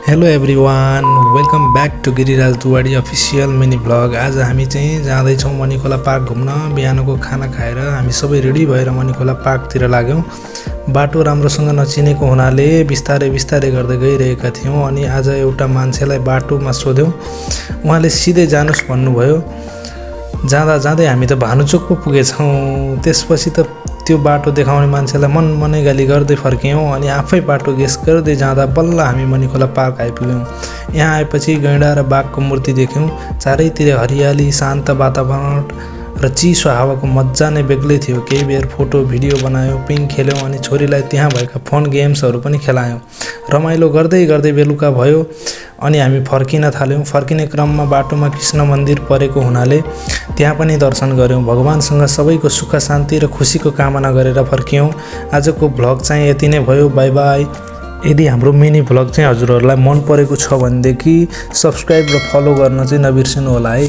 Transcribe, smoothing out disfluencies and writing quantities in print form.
Hello everyone, welcome back to Giriraj Duwadi official mini blog. आज हामी चाहिँ जाँदैछौँ मणिखोला पार्क घुम्न। बिहानको खाना खाएर हामी सबै रेडी भएर मणिखोला पार्कतिर लाग्यौँ। बाटो राम्रोसँग नचिनेको हुनाले बिस्तारै बिस्तारै गर्दै गइरहेका थियौँ। अनि आज एउटा मान्छेलाई बाटोमा सोध्यौँ, उहाँले सिधै जानुस् भन्नुभयो। जाँदा जाँदै हामी त भानुचोक पो पुगेछौँ। त्यसपछि त त्यो बाटो देखाउने मान्छेलाई मनमनै गाली गर्दै फर्क्यौँ अनि आफै बाटो गेस गर्दै जाँदा बल्ल हामी मणिखोला पार्क आइपुग्यौँ। यहाँ आएपछि गैंडा र बाघको मूर्ति देख्यौँ। चारैतिर हरियाली, शान्त वातावरण र चिसो हावाको मजा नै बेग्लै थियो। केही बेर फोटो भिडियो बनायौँ, पिङ खेल्यौँ अनि छोरीलाई त्यहाँ भएका फन गेम्सहरू पनि खेलायौँ। रमाइलो गर्दै गर्दै बेलुका भयो अनि हामी फर्किन थाल्यौँ। फर्किने क्रममा बाटोमा कृष्ण मन्दिर परेको हुनाले त्यहाँ पनि दर्शन गऱ्यौँ। भगवानसँग सबैको सुख शान्ति र खुसीको कामना गरेर फर्कियौँ। आजको भ्लग चाहिँ यति नै भयो। By by. यदि हाम्रो मिनी भ्लग चाहिँ हजुरहरूलाई मन परेको छ भनेदेखि सब्सक्राइब र फलो गर्न चाहिँ नबिर्सनु होला है।